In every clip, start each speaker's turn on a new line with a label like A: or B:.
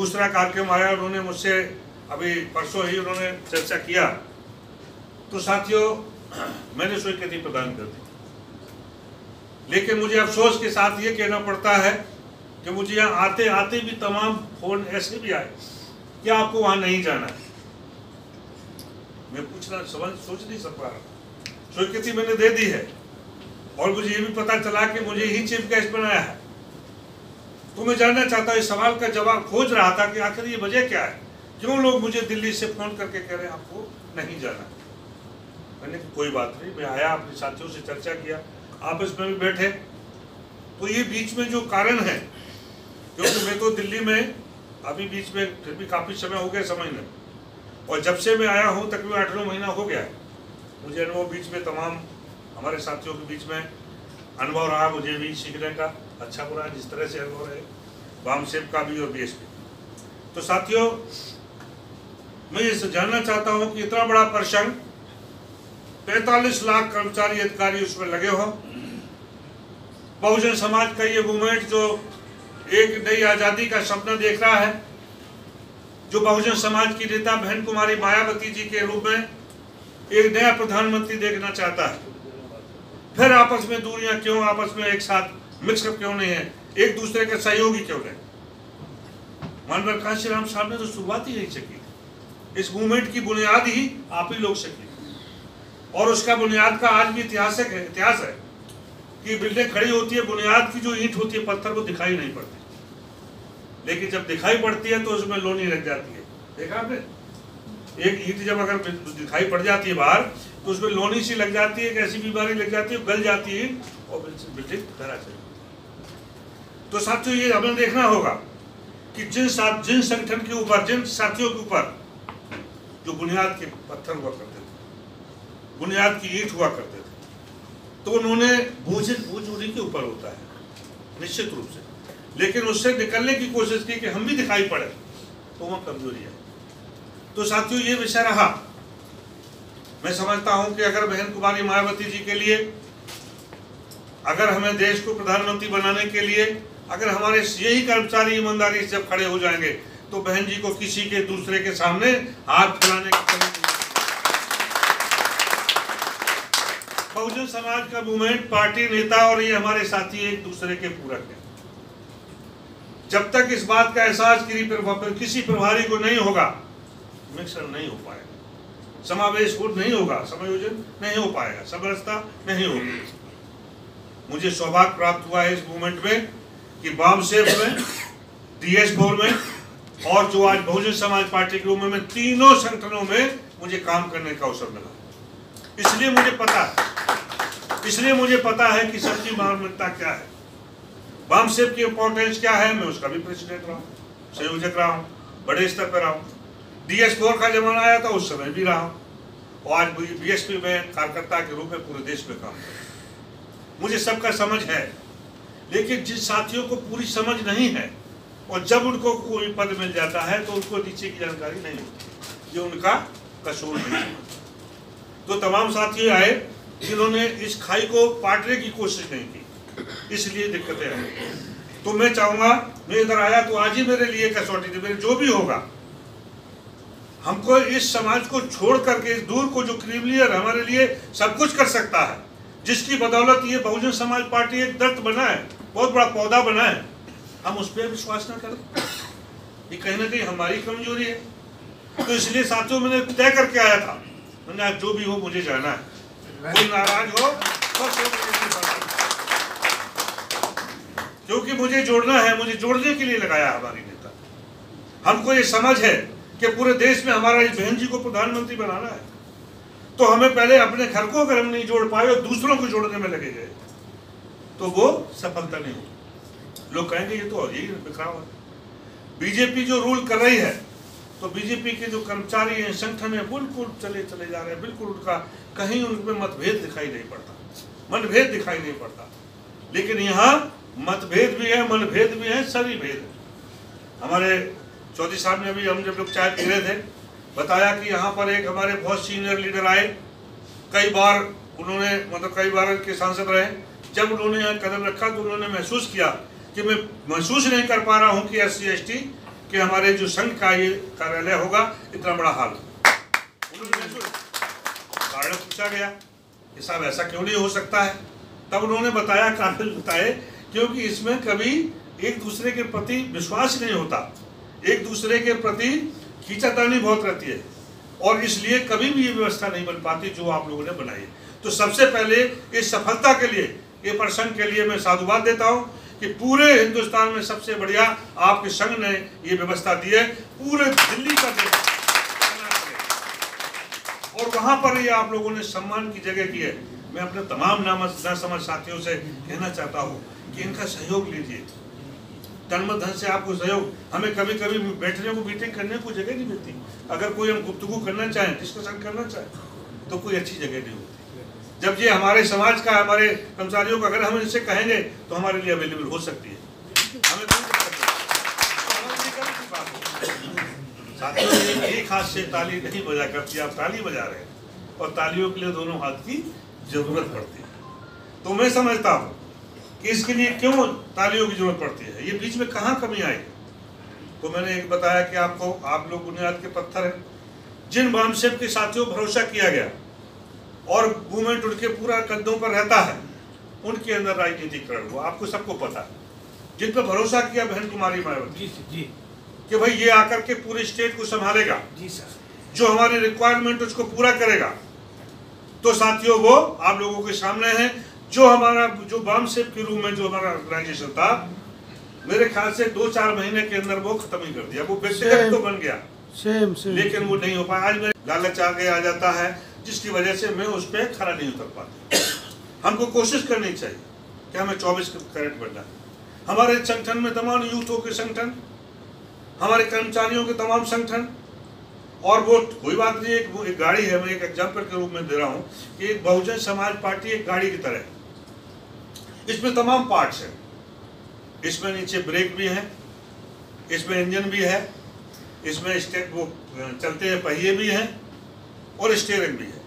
A: दूसरा कार्यक्रम आया, उन्होंने मुझसे अभी परसों ही उन्होंने चर्चा किया, तो साथियों मैंने स्वीकृति प्रदान कर दी। लेकिन मुझे अफसोस के साथ ये कहना पड़ता है कि मुझे यहाँ आते आते भी तमाम फोन ऐसे भी आए कि आपको वहां नहीं जाना है। मैं पूछना सोच नहीं सक पा रहा। स्वीकृति मैंने दे दी है और मुझे ये भी पता चला कि मुझे ही चीफ गेस्ट बनाया है। तो मैं जानना चाहता हूँ, इस सवाल का जवाब खोज रहा था कि आखिर ये वजह क्या है, क्यों लोग मुझे दिल्ली से फोन करके कह रहे हैं आपको नहीं जाना। मैंने कोई बात नहीं, मैं आया, अपने साथियों से चर्चा किया, आपस में भी बैठे। तो ये बीच में जो कारण है, क्योंकि मैं तो दिल्ली में अभी बीच में फिर भी काफ़ी समय हो गया समझने, और जब से मैं आया हूँ तकरीबन 8-9 महीना हो गया है। मुझे अनुभव बीच में तमाम हमारे साथियों के बीच में अनुभव रहा, मुझे भी सीखने का अच्छा बुरा जिस तरह से अनुभव रहे, वामसेप का भी और बीएसपी। तो साथियों मैं ये जानना चाहता हूँ कि इतना बड़ा प्रसंग, 45 लाख कर्मचारी अधिकारी उसमें लगे हो, बहुजन समाज का ये मूवमेंट जो एक नई आज़ादी का सपना देख रहा है, जो बहुजन समाज की नेता बहन कुमारी मायावती जी के रूप में एक नया प्रधानमंत्री देखना चाहता है। फिर आपस में दूरियां क्यों, आपस में एक साथ मिक्सअप क्यों नहीं है, एक दूसरे के सहयोगी क्यों नहीं। मानवर कांशीराम साहब ने तो शुरुआत ही नहीं सकी। इस मूवमेंट की बुनियाद ही आप ही लोग सकी, और उसका बुनियाद का आज भी इतिहास है कि बिल्डिंग खड़ी होती है, बुनियाद की जो ईंट होती है, पत्थर, वो दिखाई नहीं पड़ती, लेकिन जब दिखाई पड़ती है तो उसमें लोनी लग जाती है। देखा आपने, एक ईंट जब अगर दिखाई पड़ जाती है बाहर तो उसमें लोनी सी लग जाती है, एक ऐसी बीमारी लग जाती है, गल जाती है और बिल्डिंग धरा चली। तो साथियों ये हमें देखना होगा कि जिन संगठन के ऊपर, जिन साथियों के ऊपर जो बुनियाद के पत्थर हुआ करते थे, बुनियाद की ईंट हुआ करते थे, तो उन्होंने बोझ उन्हीं के ऊपर होता है निश्चित रूप से, लेकिन उससे निकलने की कोशिश की कि हम भी दिखाई पड़े, तो वह कमजोरी है। तो साथियों ये विषय रहा। मैं समझता हूं कि अगर बहन कुमारी मायावती जी के लिए, अगर हमें देश को प्रधानमंत्री बनाने के लिए, अगर हमारे यही कर्मचारी ईमानदारी से जब खड़े हो जाएंगे तो बहन जी को किसी के दूसरे के सामने हाथ फैलाने की कमी नहीं। बहुजन समाज का मूवमेंट, पार्टी, नेता और ये हमारे साथी एक दूसरे के पूरक है। जब तक इस बात का एहसास किसी प्रभारी को नहीं होगा, मिक्सर नहीं हो पाएगा, समावेश नहीं होगा, समायोजन नहीं हो पाएगा, समरसता नहीं होगी। मुझे सौभाग्य प्राप्त हुआ है इस मूवमेंट में कि वामसेप में, DS4 में और जो आज बहुजन समाज पार्टी के रूप में तीनों संगठनों में मुझे काम करने का अवसर मिला। इसलिए मुझे पता है कि सबकी मानवता क्या है, वामसेप की इंपॉर्टेंस क्या है। मैं उसका भी प्रेसिडेंट रहा हूँ, संयोजक रहा हूँ, बड़े स्तर पर रहा हूँ। DS4 का जमाना आया था, उस समय भी रहा हूँ, और आज बीएसपी में कार्यकर्ता के रूप में पूरे देश में काम कर रहा हूँ। मुझे सबका समझ है, लेकिन जिन साथियों को पूरी समझ नहीं है और जब उनको कोई पद मिल जाता है तो उनको नीचे की जानकारी नहीं होती, ये उनका कसूर नहीं। तो तमाम साथी आए जिन्होंने इस खाई को पाटने की कोशिश नहीं की, इसलिए दिक्कतें आई। तो मैं चाहूंगा, मैं इधर आया तो आज ही मेरे लिए कसौटी थी, मेरे जो भी होगा, हमको इस समाज को छोड़ करके, इस दूर को जो क्रिमिनल हमारे लिए सब कुछ कर सकता है, जिसकी बदौलत ये बहुजन समाज पार्टी एक दर्द बना है, बहुत बड़ा पौधा बना है, हम उस पर विश्वास न करें, ये कहीं ना कहीं हमारी कमजोरी है। तो इसलिए साथियों मैंने तय करके आया था, मैंने आज जो भी हो मुझे जाना है, कोई नाराज हो क्योंकि मुझे जोड़ना है, मुझे जोड़ने के लिए लगाया हमारी नेता। हमको ये समझ है कि पूरे देश में हमारा इस बहन जी को प्रधानमंत्री बनाना है, तो हमें पहले अपने घर को अगर हम नहीं जोड़ पाए और दूसरों को जोड़ने में लगे गए तो वो सफलता नहीं होगी। लोग कहेंगे ये तो यही बिखराव है। बीजेपी जो रूल कर रही है, तो बीजेपी के जो कर्मचारी हैं, संगठन है, बिल्कुल चले जा रहे हैं, बिल्कुल उनका कहीं उनमें मतभेद दिखाई नहीं पड़ता, मनभेद दिखाई नहीं पड़ता। लेकिन यहाँ मतभेद भी है, मनभेद भी है, सभी भेद है। हमारे चौधरी साहब ने अभी, हम जब लोग चाय पी रहे थे, बताया कि यहाँ पर एक हमारे बहुत सीनियर लीडर आए, कई बार उन्होंने, मतलब कई बार के सांसद रहे, जब उन्होंने यहाँ कदम रखा तो उन्होंने महसूस किया कि मैं महसूस नहीं कर पा रहा हूँ कि SC ST कि हमारे जो संघ का ये कार्यालय होगा इतना बड़ा हाल। उन्होंने कारण पूछा गया कि साहब ऐसा क्यों नहीं हो सकता है, तब उन्होंने बताया, कारण बताए, क्योंकि इसमें कभी एक दूसरे के प्रति विश्वास नहीं होता, एक दूसरे के प्रति खींचातानी बहुत रहती है, और इसलिए कभी भी ये व्यवस्था नहीं बन पाती जो आप लोगों ने बनाई। तो सबसे पहले इस सफलता के लिए, ये प्रसंग के लिए मैं साधुवाद देता हूँ कि पूरे हिंदुस्तान में सबसे बढ़िया आपके संघ ने ये व्यवस्था दी है, पूरे दिल्ली का देश, और वहां पर ये आप लोगों ने सम्मान की जगह की है। मैं अपने तमाम नासमझ साथियों से कहना चाहता हूँ कि इनका सहयोग लीजिए, तन मन धन से आपको सहयोग। हमें कभी कभी बैठने को, मीटिंग करने को जगह नहीं मिलती। अगर कोई हम गुफ्तगू करना चाहें, डिस्कशन करना चाहें, तो कोई अच्छी जगह नहीं होती। जब ये हमारे समाज का, हमारे कर्मचारियों का, अगर हम इनसे कहेंगे तो हमारे लिए अवेलेबल हो सकती है। हमें साथियों, एक हाथ से ताली नहीं बजा करती, आप ताली बजा रहे हैं, और तालियों के लिए दोनों हाथ की जरूरत पड़ती है। तो मैं समझता हूँ कि इसके लिए क्यों तालियों की जरूरत पड़ती है, ये बीच में कहाँ कमी आई। तो मैंने एक बताया कि आपको, आप लोग बुनियाद के पत्थर हैं। जिन बामसेब के साथियों भरोसा किया गया और मूवमेंट उनके पूरा कदमों पर रहता है, उनके अंदर राजनीतिकरण हुआ, आपको सबको पता है। जिन पर भरोसा किया बहन कुमारी मायावती जी कि भाई ये आकर के पूरे स्टेट को संभालेगा जी सर, जो हमारे रिक्वायरमेंट उसको पूरा करेगा, तो साथियों वो आप लोगों के सामने है। जो हमारा, जो बामसेब के रूप में जो हमारा ऑर्गेनाइजेशन था, मेरे ख्याल से 2-4 महीने के अंदर वो खत्म ही कर दिया। वो व्यक्तिगत तो बन गया लेकिन वो नहीं हो पाया। आज मेरे लालच आगे आ जाता है, जिसकी वजह से मैं उस पर खड़ा नहीं उतर पाता। हमको कोशिश करनी चाहिए कि हमें 24 कैरेट बनना है। हमारे संगठन में तमाम यूथों के संगठन, हमारे कर्मचारियों के तमाम संगठन, और वो कोई बात नहीं, एक गाड़ी है, मैं एक एग्जाम्पल के रूप में दे रहा हूँ कि एक बहुजन समाज पार्टी एक गाड़ी की तरह है। इसमें तमाम पार्ट्स हैं, इसमें नीचे ब्रेक भी है, इसमें इंजन भी है, इसमें वो चलते हैं पहिए भी हैं, और स्टीयरिंग भी है,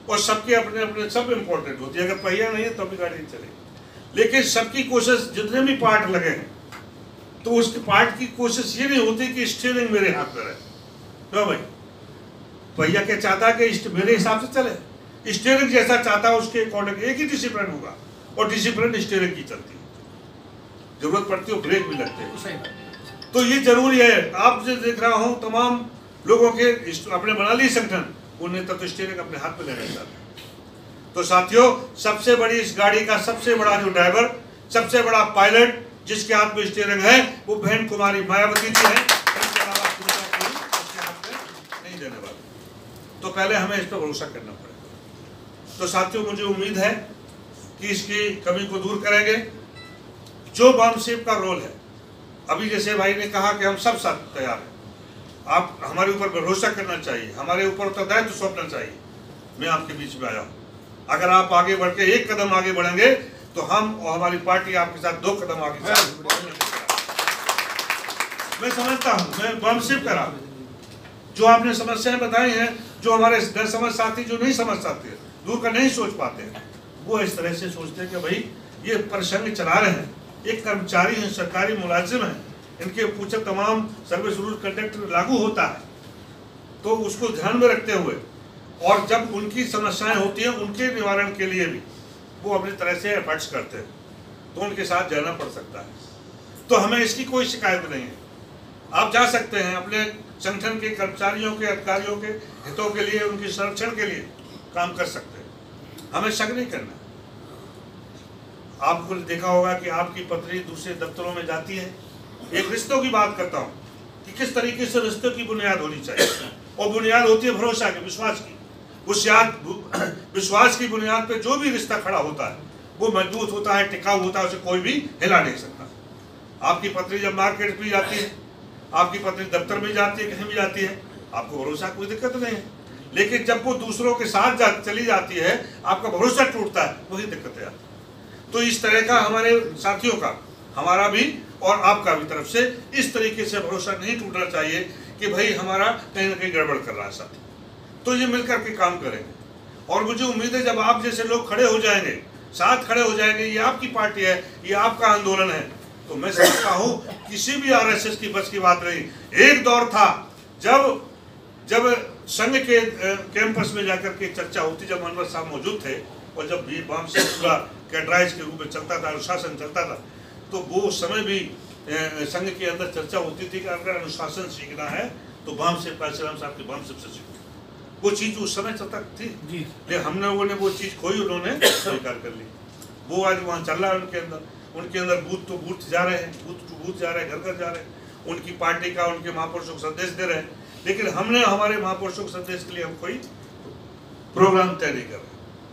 A: और सबके अपने अपने सब इम्पोर्टेंट होती है। अगर पहिया नहीं है तो भी गाड़ी नहीं चलेगी। लेकिन सबकी कोशिश, जितने भी पार्ट लगे हैं, तो उसके पार्ट की कोशिश ये नहीं होती कि स्टीयरिंग मेरे हाथ में रहे। तो भाई पहिया क्या चाहता है कि मेरे हिसाब से चले, स्टीयरिंग जैसा चाहता है उसके अकॉर्डिंग एक ही डिसिप्लिन होगा, और डिसिप्लिन स्टीयरिंग की चलती है। जरूरत पड़ती है ब्रेक भी लगते हैं, तो ये जरूरी है। आप जो देख रहा हूँ तमाम लोगों के अपने बना ली संगठन, वो नेता तो स्टीयरिंग अपने हाथ में लेना चाहते हैं। तो साथियों, सबसे बड़ी इस गाड़ी का सबसे बड़ा जो ड्राइवर, सबसे बड़ा पायलट जिसके हाथ में स्टीयरिंग है, वो बहन कुमारी मायावती जी है। नहीं देने वाले, तो पहले हमें इस पर भरोसा करना पड़ेगा। तो साथियों, मुझे उम्मीद है कि इसकी कमी को दूर करेंगे। जो बामसेब का रोल है, अभी जैसे भाई ने कहा कि हम सब साथ तैयार हैं, आप हमारे ऊपर भरोसा करना चाहिए, हमारे ऊपर उत्तरदायित्व सौंपना चाहिए। मैं आपके बीच में आया हूँ। अगर आप आगे बढ़ के एक कदम आगे बढ़ेंगे तो हम और हमारी पार्टी आपके साथ 2 कदम आगे मैं समझता हूँ। मैं बामसेब करा, जो आपने समस्याएं बताई हैं, जो हमारे समझ साथी जो नहीं समझ पाते, दूर का नहीं सोच पाते, वो इस तरह से सोचते हैं कि भाई ये प्रसंग चला रहे हैं, एक कर्मचारी हैं, सरकारी मुलाजिम हैं, इनके पूछे तमाम सर्विस रूल कंडक्ट लागू होता है, तो उसको ध्यान में रखते हुए, और जब उनकी समस्याएं होती हैं उनके निवारण के लिए भी वो अपनी तरह से एफर्ट्स करते हैं, तो उनके साथ जाना पड़ सकता है। तो हमें इसकी कोई शिकायत नहीं है। आप जा सकते हैं, अपने संगठन के कर्मचारियों के, अधिकारियों के हितों के लिए, उनके संरक्षण के लिए काम कर सकते हैं। हमें शक नहीं करना। आपको देखा होगा कि आपकी पत्री दूसरे दफ्तरों में जाती है। एक रिश्तों की बात करता हूँ कि किस तरीके से रिश्तों की बुनियाद होनी चाहिए, और बुनियाद होती है भरोसा की, विश्वास की। उस विश्वास की बुनियाद पे जो भी रिश्ता खड़ा होता है वो मजबूत होता है, टिकाऊ होता है, उसे कोई भी हिला नहीं सकता। आपकी पत्री जब मार्केट में जाती है, आपकी पत्री दफ्तर में जाती है, कहीं भी जाती है, आपको भरोसा, कोई दिक्कत नहीं है। लेकिन जब वो दूसरों के साथ चली जाती है, आपका भरोसा टूटता है, वही दिक्कत है। तो इस तरह का हमारे साथियों का, हमारा भी और आपका भी तरफ से इस तरीके से भरोसा नहीं टूटना चाहिए कि भाई हमारा कहीं ना कहीं गड़बड़ कर रहा है साथी। तो ये मिलकर के काम करेंगे, और मुझे उम्मीद है जब आप जैसे लोग खड़े हो जाएंगे, साथ खड़े हो जाएंगे, ये आपकी पार्टी है, ये आपका आंदोलन है, तो मैं समझता हूँ किसी भी आरएसएस की बस की बात नहीं। एक दौर था जब संघ के कैंपस में जाकर के चर्चा होती, जब अनवर साहब मौजूद थे और जब भी बाम से पूरा कैडराइज के रूप में चलता था, अनुशासन चलता था, तो वो समय भी संघ के अंदर चर्चा होती थी कि अगर अनुशासन सीखना है तो बाम से परशुराम साहब के बाम से सीखो। वो चीज़ उस समय चलता थी, लेकिन हम लोगों ने वो चीज़ खोई, उन्होंने स्वीकार कर ली। वो आज वहाँ चल रहा है उनके अंदर बूथ टू बूथ जा रहे हैं, बूथ टू बूथ जा रहे हैं, घर घर जा रहे हैं, उनकी पार्टी का उनके महापुरुषों को संदेश दे रहे हैं। लेकिन हमने हमारे महापुरुषों के संदेश के लिए हम कोई प्रोग्राम तय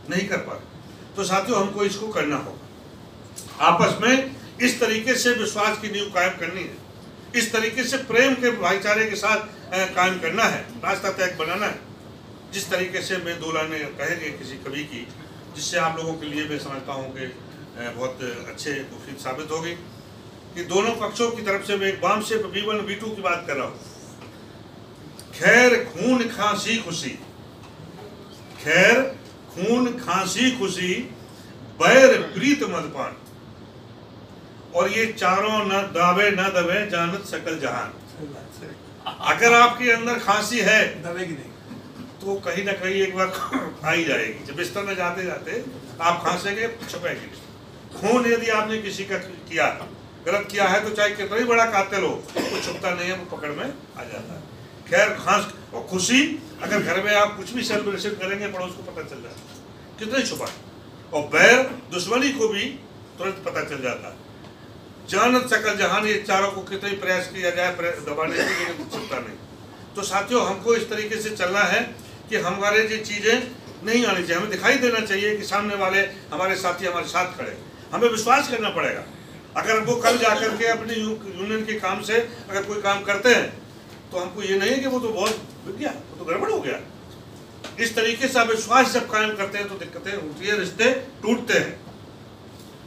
A: नहीं कर पा रहे। तो साथियों, हमको इसको करना होगा, आपस में इस तरीके से विश्वास की नींव कायम करनी है, इस तरीके से प्रेम के भाईचारे के साथ कायम करना है, रास्ता तय बनाना है। जिस तरीके से मैं दो लाइनें कहेंगे किसी कवि की, जिससे आप लोगों के लिए मैं समझता हूँ कि बहुत अच्छे मुफीद साबित होगी, कि दोनों पक्षों की तरफ से मैं एक बाम से B1 B2 की बात कर रहा हूँ। खैर खून खांसी खुशी, खैर खून खांसी खुशी, बैर प्रीत मदपान, और ये चारों न दावे न दबे जानत सकल जहान। अगर आपके अंदर खांसी है दबेगी नहीं तो कहीं ना कहीं एक बार आ ही जाएगी। जब बिस्तर में जाते जाते आप खांसेंगे, छुपेगी। खून यदि आपने किसी का किया, गलत किया है, तो चाहे कितना ही बड़ा कातिल हो, वो छुपता नहीं है, वो पकड़ में आ जाता है। खैर खांस और खुशी, अगर घर में आप कुछ भी सेलिब्रेशन करेंगे, पड़ोस को पता चल जाता है, कितना ही छुपा है। और बैर दुश्मनी को भी तुरंत पता चल जाता है। जानत सकल जहान, ये चारों को कितना ही प्रयास किया जाए दबाने के लिए, लेकिन छुपता नहीं। तो साथियों, हमको इस तरीके से चलना है कि हमारे जो चीज़ें नहीं आनी चाहिए, हमें दिखाई देना चाहिए कि सामने वाले हमारे साथी हमारे साथ खड़े। हमें विश्वास करना पड़ेगा। अगर वो कल जाकर के अपनी यूनियन के काम से अगर कोई काम करते हैं, तो हमको ये नहीं है कि वो तो बहुत बिक गया, वो तो गड़बड़ हो गया। इस तरीके से विश्वास जब कायम करते हैं तो दिक्कतें होती है, रिश्ते टूटते हैं।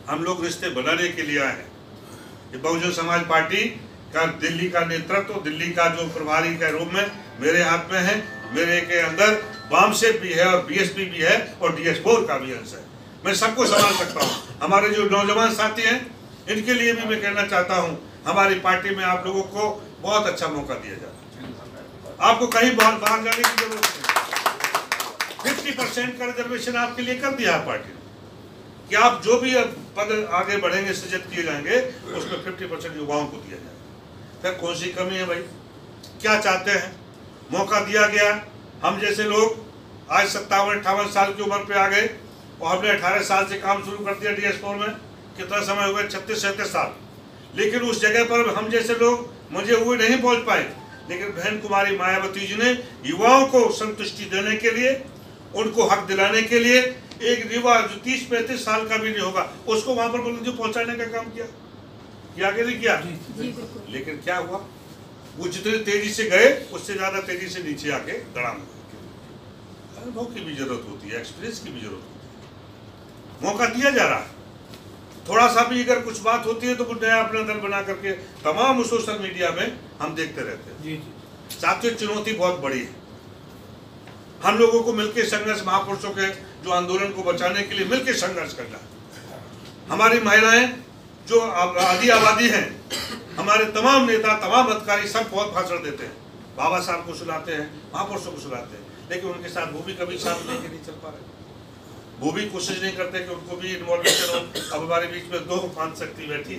A: हम लोग रिश्ते बनाने के लिए आए हैं। ये बहुजन समाज पार्टी का दिल्ली का नेतृत्व, दिल्ली का जो प्रभारी के रूप में मेरे हाथ में है। मेरे के अंदर बामसेप भी है और बीएसपी भी है और DS4 का भी अंश है। मैं सबको संभाल सकता हूँ। हमारे जो नौजवान साथी हैं, इनके लिए भी मैं कहना चाहता हूँ, हमारी पार्टी में आप लोगों को बहुत अच्छा मौका दिया जाए। आपको कहीं बाहर जाने की जरूरत नहीं। 50% का रिजर्वेशन आपके लिए कर दिया है पार्टी ने, कि आप जो भी पद आगे बढ़ेंगे, सृजित किए जाएंगे, उसमें 50% युवाओं को दिया जाएगा। फिर कौन सी कमी है भाई? क्या चाहते हैं? मौका दिया गया। हम जैसे लोग आज 57-58 साल की उम्र पे आ गए और हमने 18 साल से काम शुरू कर दिया DS4 में। कितना समय हुआ? 36-37 साल। लेकिन उस जगह पर हम जैसे लोग मुझे हुए नहीं पहुंच पाए। लेकिन बहन कुमारी मायावती जी ने युवाओं को संतुष्टि देने के लिए, उनको हक दिलाने के लिए, एक युवा जो 30-35 साल का भी नहीं होगा, उसको वहां पर जो पहुंचाने का काम किया कि नहीं किया? लेकिन क्या हुआ? वो जितनी तेजी से गए, उससे ज्यादा तेजी से नीचे आके दड़ाम। अनुभव की भी जरूरत होती है, एक्सपीरियंस की भी जरूरत होती है। मौका दिया जा रहा है। थोड़ा सा भी अगर कुछ बात होती है तो कुछ नया अपना दल बना करके तमाम सोशल मीडिया में हम देखते रहते हैं। साथियों, चुनौती बहुत बड़ी है। हम लोगों को मिलकर संघर्ष, महापुरुषों के जो आंदोलन को बचाने के लिए मिलकर संघर्ष करना है। हमारी महिलाएं जो आधी आबादी हैं, हमारे तमाम नेता, तमाम अधिकारी सब बहुत भाषण देते हैं, बाबा साहब को सुनाते हैं, महापुरुषों को सुनाते हैं, लेकिन उनके साथ वो भी कभी साथ लेके नहीं चल पा रहे। वो भी कोशिश नहीं करते कि उनको भी इन्वॉल्वेशन हो। अब हमारे बीच में 2-5 शक्ति बैठी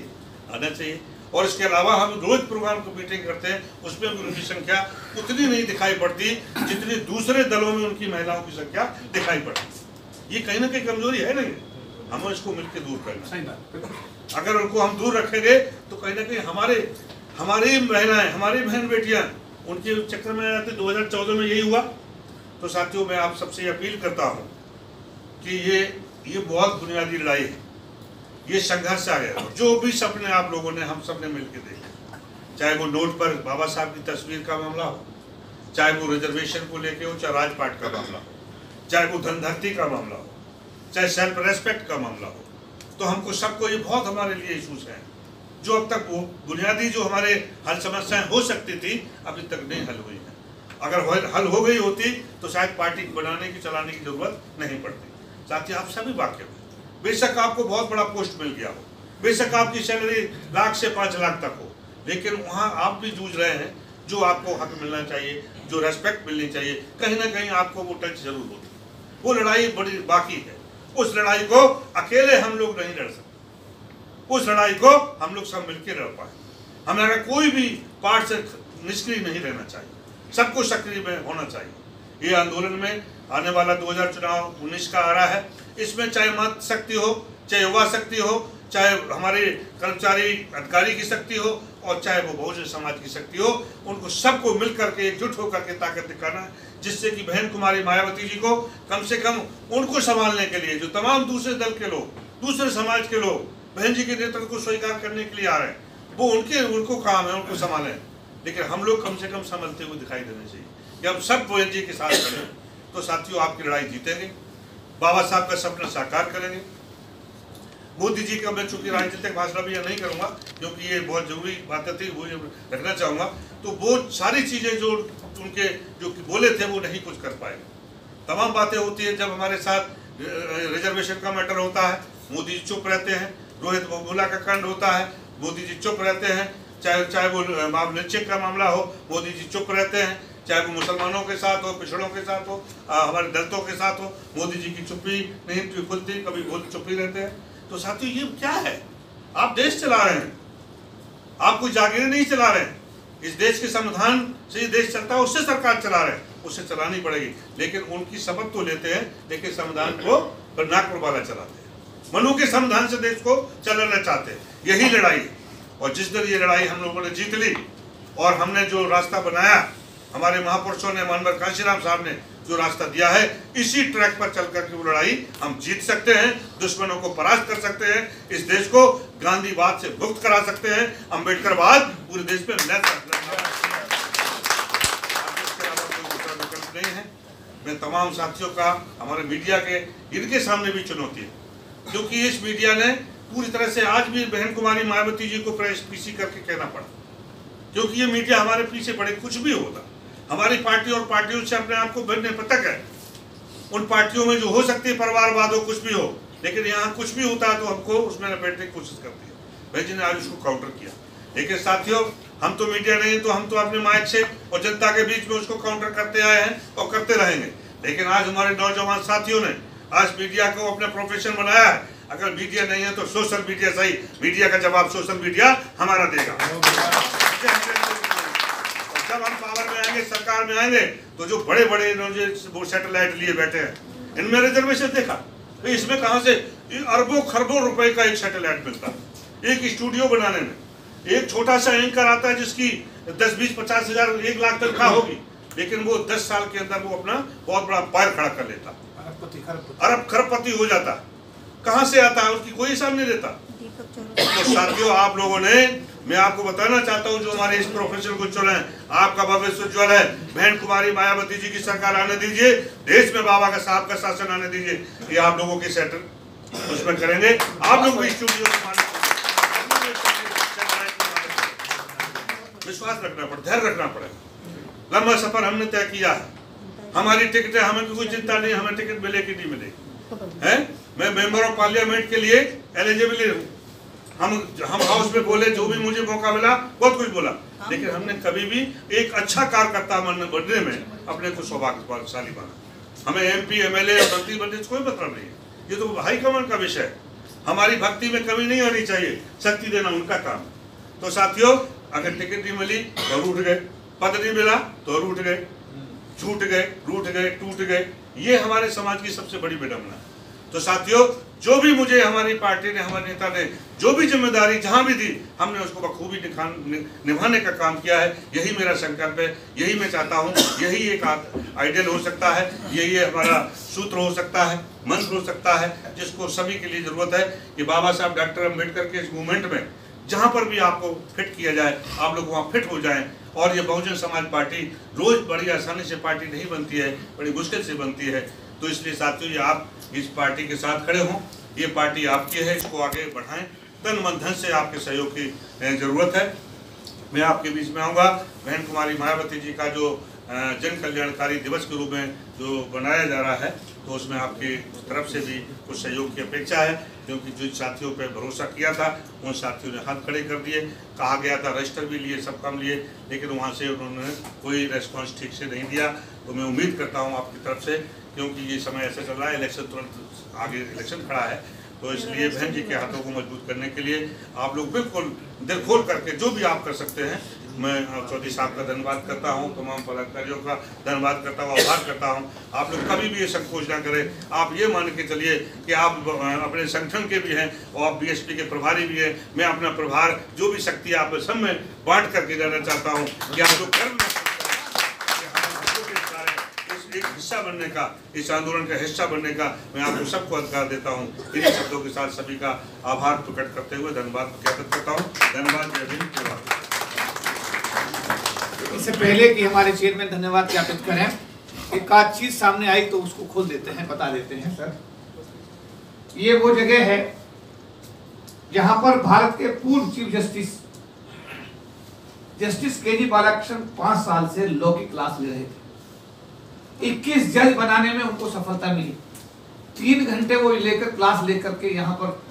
A: आना चाहिए। और इसके अलावा हम रोज प्रोग्राम को मीटिंग करते हैं, उसमें उनकी संख्या उतनी नहीं दिखाई पड़ती जितनी दूसरे दलों में उनकी महिलाओं की संख्या दिखाई पड़ती। ये कहीं ना कहीं कमजोरी है नहीं, हमें इसको मिलकर दूर करना। अगर उनको हम दूर रखेंगे तो कहीं ना कहीं हमारी महिलाएं, हमारी बहन बेटियां उनके चक्कर में आते। 2014 में यही हुआ। तो साथियों, मैं आप सबसे अपील करता हूं कि ये बहुत बुनियादी लड़ाई है, ये संघर्ष आ गया। जो भी सपने आप लोगों ने, हम सब ने मिलकर देखे, चाहे वो नोट पर बाबा साहब की तस्वीर का मामला हो, चाहे वो रिजर्वेशन को लेके हो, चाहे राजपाट का मामला हो, चाहे वो धनधरती का मामला हो, चाहे सेल्फ रेस्पेक्ट का मामला हो, तो हमको सबको ये बहुत हमारे लिए इशूज हैं जो अब तक वो बुनियादी जो हमारे हल समस्याएं हो सकती थी अभी तक नहीं हल हुई है। अगर हल हो गई होती तो शायद पार्टी बनाने की, चलाने की जरूरत नहीं पड़ती। साथ ही आप सभी वाकिफ हैं, बेशक आपको बहुत बड़ा पोस्ट मिल गया हो, बेशक आपकी सैलरी लाख से 5 लाख तक हो, लेकिन वहाँ आप भी जूझ रहे हैं। जो आपको हक मिलना चाहिए, जो रेस्पेक्ट मिलनी चाहिए, कहीं ना कहीं आपको वो टच जरूर होती है। वो लड़ाई बड़ी बाकी है। उस लड़ाई को अकेले हम लोग नहीं लड़ सकते, उस लड़ाई को हम लोग सब मिलकर लड़ पाए। हमारा कोई भी पार्ट से निष्क्रिय नहीं रहना चाहिए, सबको सक्रिय में होना चाहिए। ये आंदोलन में आने वाला 2019 का आ रहा है, इसमें चाहे मत शक्ति हो, चाहे युवा शक्ति हो, चाहे हमारे कर्मचारी अधिकारी की शक्ति हो, और चाहे वो बहुजन समाज की शक्ति हो, उनको सबको मिल करके एकजुट होकर के ताकत दिखाना है, जिससे कि बहन कुमारी मायावती जी को कम से कम उनको संभालने के लिए जो तमाम दूसरे दल के लोग, दूसरे समाज के लोग बहन जी के नेतृत्व को स्वीकार करने के लिए आ रहे हैं, वो उनको काम है, उनको संभालें। लेकिन हम लोग कम से कम संभलते हुए दिखाई देने चाहिए कि हम सब बहन जी के साथ खड़े। तो साथियों, आपकी लड़ाई जीतेंगे, बाबा साहब का सपना साकार करेंगे। मोदी जी का मैं चूंकि राजनीतिक भाषण भी नहीं करूंगा, क्योंकि ये बहुत जरूरी बातें थी, वो रखना चाहूँगा। तो वो सारी चीज़ें जो उनके जो बोले थे वो नहीं कुछ कर पाए। तमाम बातें होती है, जब हमारे साथ रिजर्वेशन का मैटर होता है, मोदी जी चुप रहते हैं। रोहित बोला का कांड होता है, मोदी जी चुप रहते हैं। चाहे वो निश्चित का मामला हो, मोदी जी चुप रहते हैं। चाहे वो मुसलमानों के साथ हो, पिछड़ों के साथ हो, हमारे दलितों के साथ हो, मोदी जी की चुप्पी नहीं खुलती, कभी बोल चुप ही रहते हैं। तो साथियों, ये क्या है? आप देश चला रहे हैं, आप कोई जागीरें नहीं चला रहे हैं। इस देश के संविधान से ये देश चलता है, उससे सरकार चला रहे हैं, उससे चलानी पड़ेगी। लेकिन उनकी शपथ तो लेते हैं, लेकिन संविधान को नाक पर बाला चलाते हैं। मनु के संविधान से देश को चलाना चाहते हैं। यही लड़ाई है। और जिस दिन ये लड़ाई हम लोगों ने जीत ली और हमने जो रास्ता बनाया, हमारे महापुरुषों ने, मानवर कांशीराम साहब ने जो रास्ता दिया है, इसी ट्रैक पर चलकर के वो लड़ाई हम जीत सकते हैं, दुश्मनों को परास्त कर सकते हैं, इस देश को गांधीवाद से मुक्त करा सकते हैं, अम्बेडकरवाद पूरे देश में नहीं है। मैं तमाम साथियों का, हमारे मीडिया के, इनके सामने भी चुनौती है, क्योंकि इस मीडिया ने पूरी तरह से आज भी बहन कुमारी मायावती जी को प्रेस पीसी करके कहना पड़ा, क्योंकि ये मीडिया हमारे पीछे पड़े। कुछ भी होता, हमारी पार्टी और पार्टियों से अपने आप को भिन्न पतक है। उन पार्टियों में जो हो सकती है परिवारवाद हो, कुछ भी हो, लेकिन यहाँ कुछ भी होता है तो हमको उसमें लपेटने की कोशिश करती है। भाई जी ने आज उसको काउंटर किया, लेकिन साथियों, हम तो मीडिया नहीं, तो हम तो अपने माइक से और जनता के बीच में उसको काउंटर करते आए हैं और करते रहेंगे। लेकिन आज हमारे नौजवान साथियों ने आज मीडिया को अपना प्रोफेशन बनाया है। अगर मीडिया नहीं है तो सोशल मीडिया सही, मीडिया का जवाब सोशल मीडिया हमारा देगा। जब हम पावर में आएंगे, सरकार में आएंगे, तो जो बड़े बड़े वो सैटेलाइट लिए बैठे हैं, इनमें रिजर्वेशन देखा तो इसमें कहां से अरबों खरबों रुपए का एक सैटेलाइट मिलता है एक स्टूडियो बनाने में। एक छोटा सा एंकर आता है जिसकी 10, 20, 50 हजार, 1 लाख तनख्वाह होगी, लेकिन वो 10 साल के अंदर वो अपना बहुत बड़ा पैर खड़ा कर लेता, अरब खरबपति हो जाता। कहां से आता है? उसकी कोई हिसाब नहीं देता। तो साथियों, आप लोगों ने, मैं आपको बताना चाहता हूं, जो हमारे इस प्रोफेशन को चुने, आपका भविष्य उज्ज्वल है। बहन कुमारी मायावती जी की सरकार आने दीजिए, देश में बाबा का साहब का शासन आने दीजिए। ये आप लोगों के सेटल उसमें करेंगे। आप लोग भी स्टूडियो विश्वास रखना पड़े, धैर्य रखना पड़ेगा। लंबा सफर हमने तय किया है, हमारी टिकट है, हमें कोई चिंता नहीं, हमें टिकट मिले कि नहीं मिले है। मैं मेंबर ऑफ पार्लियामेंट के लिए एलिजिबल हूँ। हम हाउस में बोले, जो भी मुझे मौका मिला बहुत कुछ बोला, लेकिन हमने कभी भी एक अच्छा कार्यकर्ता बनने में अपने को सौभाग्यशाली माना। हमें MP, MLA और मंत्री बनने से कोई मतलब नहीं है, ये तो हाईकमान का विषय है। हमारी भक्ति में कमी नहीं होनी चाहिए, शक्ति देना उनका काम। तो साथियों, अगर टिकट नहीं मिली तो रूठ गए, पद नहीं मिला तो रूठ गए, छूट गए, रूठ गए, टूट गए, ये हमारे समाज की सबसे बड़ी विडंबना है। तो साथियों, जो भी मुझे हमारी पार्टी ने, हमारे नेता ने जो भी जिम्मेदारी जहां भी दी, हमने उसको बखूबी निभाने का काम किया है। यही मेरा संकल्प है, यही मैं चाहता हूं, यही एक आइडियल हो सकता है, यही हमारा सूत्र हो सकता है, मंत्र हो सकता है, जिसको सभी के लिए जरूरत है कि बाबा साहब डॉक्टर अम्बेडकर के इस मूवमेंट में जहाँ पर भी आपको फिट किया जाए, आप लोग वहाँ फिट हो जाएं। और ये बहुजन समाज पार्टी रोज बड़ी आसानी से पार्टी नहीं बनती है, बड़ी मुश्किल से बनती है। तो इसलिए साथियों, ये आप इस पार्टी के साथ खड़े हों, ये पार्टी आपकी है, इसको आगे बढ़ाएं। तन मन धन से आपके सहयोग की जरूरत है। मैं आपके बीच में आऊँगा। बहन कुमारी मायावती जी का जो जन कल्याणकारी दिवस के रूप में जो बनाया जा रहा है, तो उसमें आपकी तरफ से भी कुछ सहयोग की अपेक्षा है। क्योंकि जो साथियों पे भरोसा किया था उन साथियों ने हाथ खड़े कर दिए। कहा गया था रजिस्टर भी लिए, सब काम लिए, लेकिन वहाँ से उन्होंने कोई रेस्पॉन्स ठीक से नहीं दिया। तो मैं उम्मीद करता हूँ आपकी तरफ से, क्योंकि ये समय ऐसा चल रहा है, इलेक्शन तुरंत आगे इलेक्शन खड़ा है, तो इसलिए बहन जी के हाथों को मजबूत करने के लिए आप लोग बिल्कुल दिल खोल करके जो भी आप कर सकते हैं, मैं चौधरी साहब का धन्यवाद करता हूं, तमाम पदाधिकारियों का धन्यवाद करता हूं, आभार करता हूं। आप लोग कभी भी ये संकोच ना करें। आप ये मान के चलिए कि आप अपने संगठन के भी हैं और आप बीएसपी के प्रभारी भी हैं। मैं अपना प्रभार जो भी शक्ति है आप सब में बांट करके जाना चाहता हूँ कि आप लोग कर एक हिस्सा बनने का, इस आंदोलन का हिस्सा बनने का मैं आपको सबको अधिकार देता हूं। इन्हीं शब्दों के साथ सभी का आभार प्रकट करते हुए धन्यवाद ज्ञापित करता हूं। धन्यवाद, जय भीम, जय भारत।
B: इससे पहले कि हमारे चेयरमैन धन्यवाद ज्ञापित करें, एक आध चीज सामने आई तो उसको खोल देते हैं, बता देते हैं। सर, ये वो जगह है जहां पर भारत के पूर्व चीफ जस्टिस के.जी. बालाकृष्णन 5 साल से लॉ की क्लास ले रहे थे। 21 जज बनाने में उनको सफलता मिली। 3 घंटे वो लेकर क्लास लेकर के यहाँ पर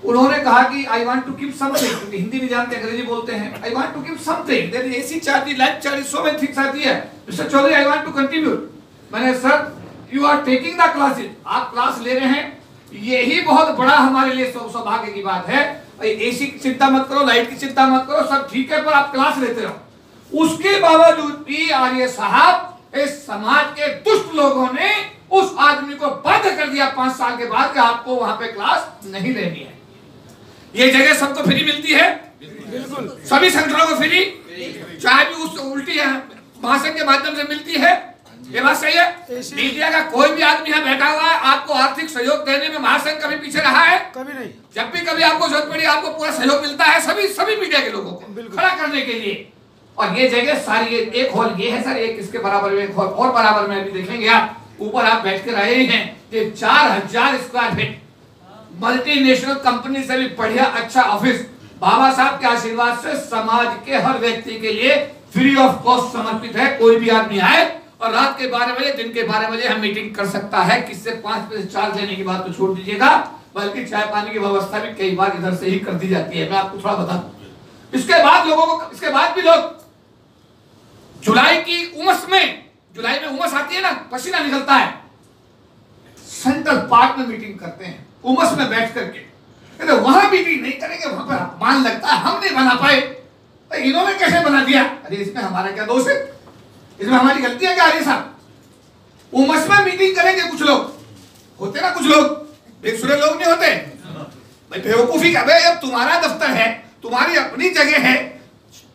B: उन्होंने कहा कि I want to give something, क्योंकि हिंदी नहीं जानते, अंग्रेजी बोलते हैं। I want to give something, there is ऐसी charge life charge so many things आती है। Mister Chaudhary, I want to contribute. मैंने, sir you are taking the classes, आप क्लास ले रहे हैं, यही बहुत बड़ा हमारे लिए सौभाग्य की बात है। एसी की चिंता मत करो, लाइट की चिंता मत करो, सब ठीक है, पर आप क्लास लेते रहो। उसके बावजूद भी आर्य साहब, इस समाज के दुष्ट लोगों ने उस आदमी को बाध्य कर दिया 5 साल के बाद कि आपको वहां पे क्लास नहीं लेनी है। ये जगह सबको फ्री मिलती है, बिल्कुल सभी संगठनों को फ्री, चाहे भी उस उल्टी है महासंघ के माध्यम से मिलती है। ये बात सही है। मीडिया का कोई भी आदमी यहाँ बैठा हुआ है, आपको आर्थिक सहयोग देने में महासंघ कभी पीछे रहा है? कभी नहीं। जब भी कभी आपको जरूरत पड़ी आपको पूरा सहयोग मिलता है सभी मीडिया के लोगों को खड़ा करने के लिए। और ये जगह सारी, एक हॉल ये है सर, एक इसके बराबर में एक हॉल और बराबर में अभी देखेंगे आप, ऊपर आप बैठ कर रहे हैं, ये 4000 स्क्वायर फीट मल्टीनेशनल कंपनी से भी बढ़िया अच्छा ऑफिस बाबा साहब के आशीर्वाद से समाज के हर व्यक्ति के लिए फ्री ऑफ कॉस्ट समर्पित है। कोई भी आदमी आए और रात के 12 बजे, दिन के 12 बजे हम मीटिंग कर सकता है। किससे 5 पैसे चार्ज लेने की बात तो छोड़ दीजिएगा, बल्कि चाय पानी की व्यवस्था भी कई बार इधर से ही कर दी जाती है। मैं आपको थोड़ा बता दूं, इसके बाद लोगों को, इसके बाद भी लोग जुलाई की उमस में, जुलाई में उमस आती है ना, पसीना निकलता है, सेंट्रल पार्क में मीटिंग करते हैं उमस में बैठ करके। कहते वहां मीटिंग नहीं करेंगे, वहां पर अपमान लगता है, हम नहीं बना पाए, तो इन्होंने कैसे बना दिया? अरे इसमें हमारा क्या दोष है? इसमें हमारी गलती है क्या? अरे साहब, उमस में मीटिंग करेंगे कुछ लोग, होते ना कुछ लोग, बेसुरे लोग नहीं होते भाई, बेवकूफी का। भाई अब तुम्हारा दफ्तर है, तुम्हारी अपनी जगह है,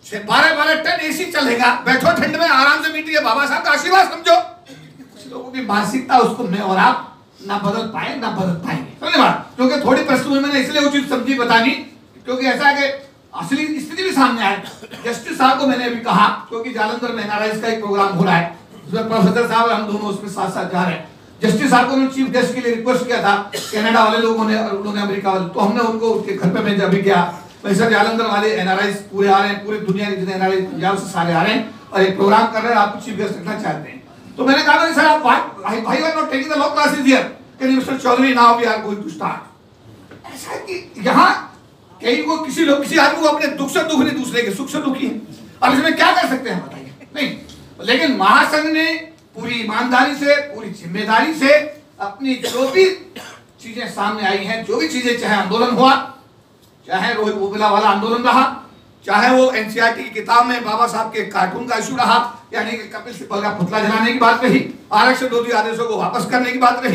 B: 12-12 टन एसी चलेगा, बैठो ठंड में आराम से मीटिंग है, बाबा साहब का आशीर्वाद समझो। कुछ लोगों की मानसिकता उसको मैं और आप ना बदल पाए ना बदल पाएंगे, समझे बात? क्योंकि थोड़ी पृष्ठभूमि मैंने इसलिए उचित समझी बतानी, क्योंकि ऐसा है कि असली स्थिति भी सामने आए। जस्टिस साहब को मैंने अभी कहा, क्योंकि जालंधर में एनआरआई का एक प्रोग्राम हो रहा है, उसमें प्रोफेसर साहब हम दोनों उसमें साथ साथ जा रहे हैं। जस्टिस साहब को मैंने चीफ गेस्ट के लिए रिक्वेस्ट किया था, कनाडा वाले लोगों ने और उन्होंने अमेरिका वाले, तो हमने उनको उसके घर पे मैं जब भी गया, वैसे जालंधर वाले एनआरआई पूरे आ रहे हैं, पूरी दुनिया के जितने एनआरआई पंजाब से सारे आ रहे हैं और एक प्रोग्राम कर रहे हैं, आपको चीफ गेस्ट रखना चाहते हैं। तो मैंने कहा सर आप भाई are not taking the law classes here, can you mister Chaudhry now we are going to start. ऐसा है कि यहाँ कहीं को किसी आदमी को अपने दुख से दुख नहीं, दूसरे के सुख से दुखी है। अब इसमें क्या कर सकते हैं बताइए? नहीं, लेकिन महासंघ ने पूरी ईमानदारी से, पूरी जिम्मेदारी से अपनी जो भी चीजें सामने आई हैं, जो भी चीजें, चाहे आंदोलन हुआ, चाहे रोहित बोबला वाला आंदोलन रहा, चाहे वो एनसीईआरटी की किताब में बाबा साहब के कार्टून का इशू रहा, यानी कि कपिल सिब्बल का पुतला जलाने की बात रही, आरक्षण विरोधी आदेशों को वापस करने की बात रही,